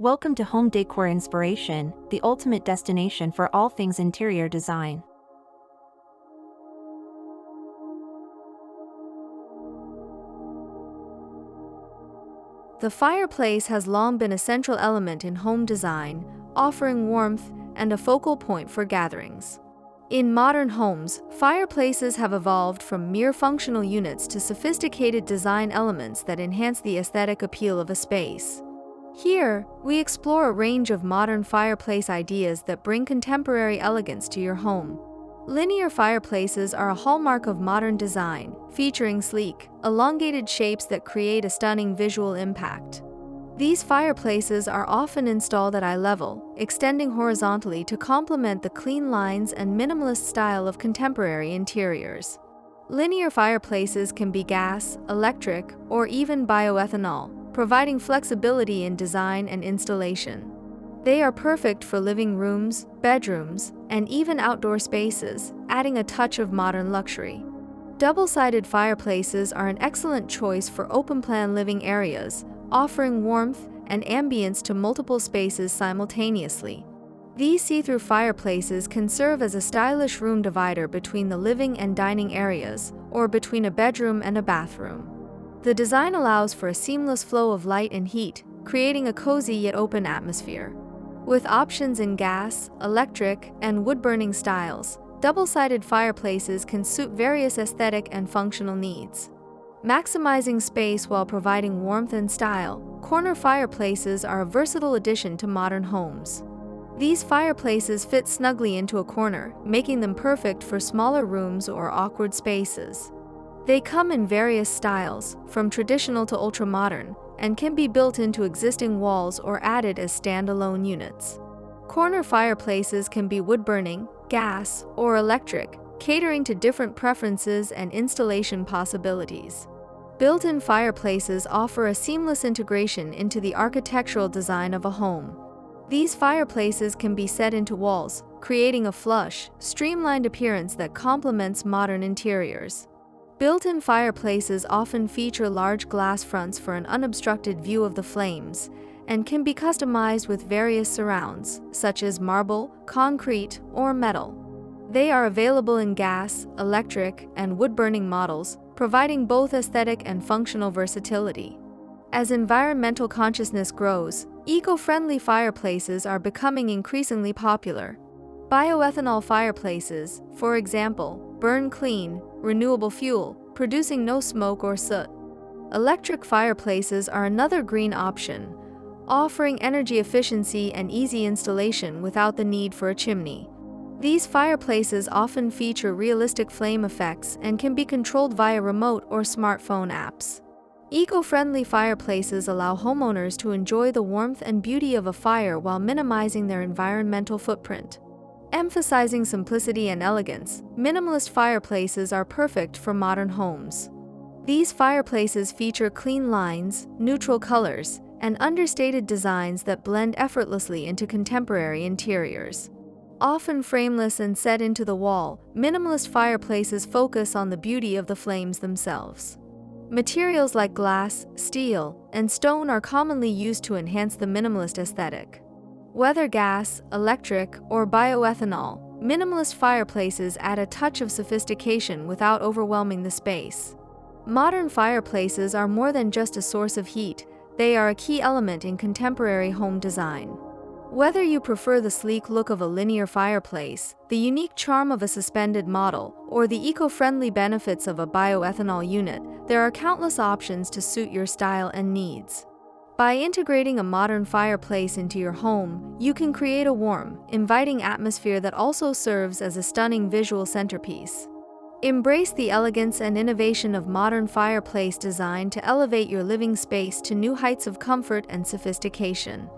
Welcome to Home Decor Inspiration, the ultimate destination for all things interior design. The fireplace has long been a central element in home design, offering warmth and a focal point for gatherings. In modern homes, fireplaces have evolved from mere functional units to sophisticated design elements that enhance the aesthetic appeal of a space. Here, we explore a range of modern fireplace ideas that bring contemporary elegance to your home. Linear fireplaces are a hallmark of modern design, featuring sleek, elongated shapes that create a stunning visual impact. These fireplaces are often installed at eye level, extending horizontally to complement the clean lines and minimalist style of contemporary interiors. Linear fireplaces can be gas, electric, or even bioethanol, providing flexibility in design and installation. They are perfect for living rooms, bedrooms, and even outdoor spaces, adding a touch of modern luxury. Double-sided fireplaces are an excellent choice for open-plan living areas, offering warmth and ambience to multiple spaces simultaneously. These see-through fireplaces can serve as a stylish room divider between the living and dining areas, or between a bedroom and a bathroom. The design allows for a seamless flow of light and heat, creating a cozy yet open atmosphere. With options in gas, electric, and wood-burning styles, double-sided fireplaces can suit various aesthetic and functional needs. Maximizing space while providing warmth and style, corner fireplaces are a versatile addition to modern homes. These fireplaces fit snugly into a corner, making them perfect for smaller rooms or awkward spaces. They come in various styles, from traditional to ultra-modern, and can be built into existing walls or added as standalone units. Corner fireplaces can be wood-burning, gas, or electric, catering to different preferences and installation possibilities. Built-in fireplaces offer a seamless integration into the architectural design of a home. These fireplaces can be set into walls, creating a flush, streamlined appearance that complements modern interiors. Built-in fireplaces often feature large glass fronts for an unobstructed view of the flames, and can be customized with various surrounds, such as marble, concrete, or metal. They are available in gas, electric, and wood-burning models, providing both aesthetic and functional versatility. As environmental consciousness grows, eco-friendly fireplaces are becoming increasingly popular. Bioethanol fireplaces, for example, burn clean, renewable fuel, producing no smoke or soot. Electric fireplaces are another green option, offering energy efficiency and easy installation without the need for a chimney. These fireplaces often feature realistic flame effects and can be controlled via remote or smartphone apps. Eco-friendly fireplaces allow homeowners to enjoy the warmth and beauty of a fire while minimizing their environmental footprint. Emphasizing simplicity and elegance, minimalist fireplaces are perfect for modern homes. These fireplaces feature clean lines, neutral colors, and understated designs that blend effortlessly into contemporary interiors. Often frameless and set into the wall, minimalist fireplaces focus on the beauty of the flames themselves. Materials like glass, steel, and stone are commonly used to enhance the minimalist aesthetic. Whether gas, electric, or bioethanol, minimalist fireplaces add a touch of sophistication without overwhelming the space. Modern fireplaces are more than just a source of heat, they are a key element in contemporary home design. Whether you prefer the sleek look of a linear fireplace, the unique charm of a suspended model, or the eco-friendly benefits of a bioethanol unit, there are countless options to suit your style and needs. By integrating a modern fireplace into your home, you can create a warm, inviting atmosphere that also serves as a stunning visual centerpiece. Embrace the elegance and innovation of modern fireplace design to elevate your living space to new heights of comfort and sophistication.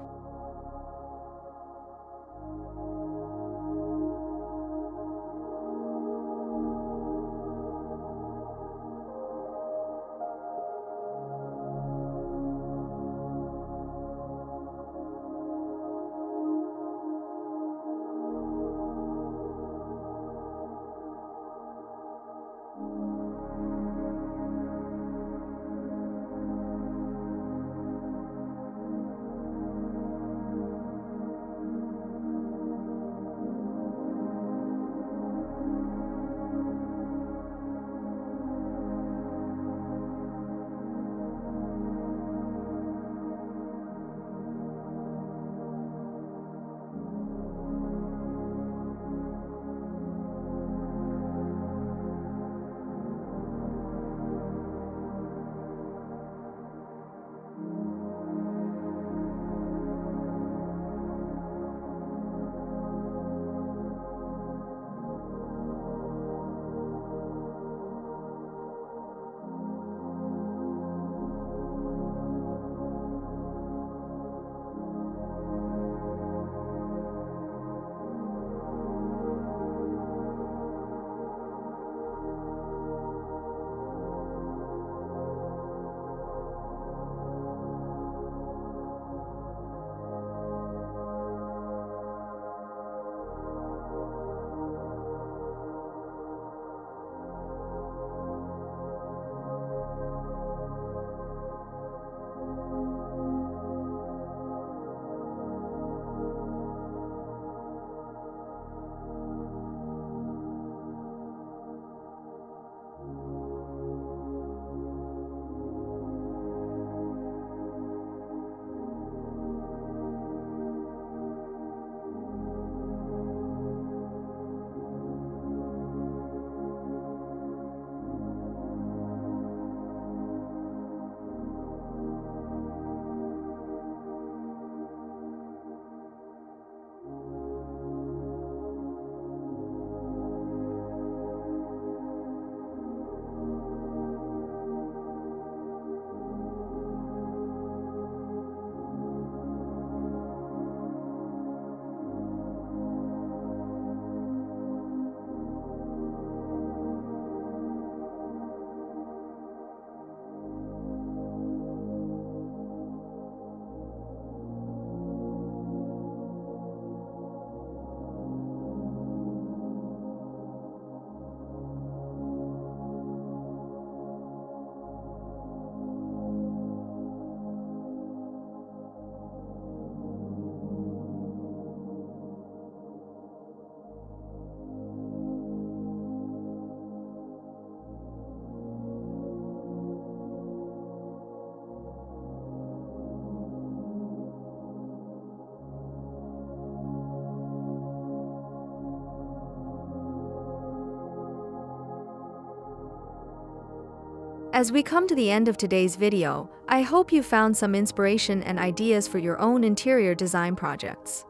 As we come to the end of today's video, I hope you found some inspiration and ideas for your own interior design projects.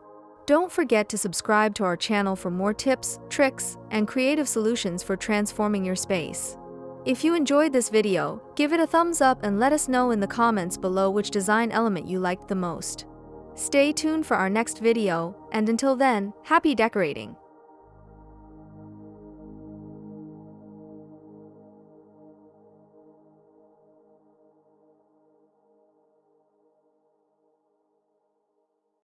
Don't forget to subscribe to our channel for more tips, tricks, and creative solutions for transforming your space. If you enjoyed this video, give it a thumbs up and let us know in the comments below which design element you liked the most. Stay tuned for our next video, and until then, happy decorating!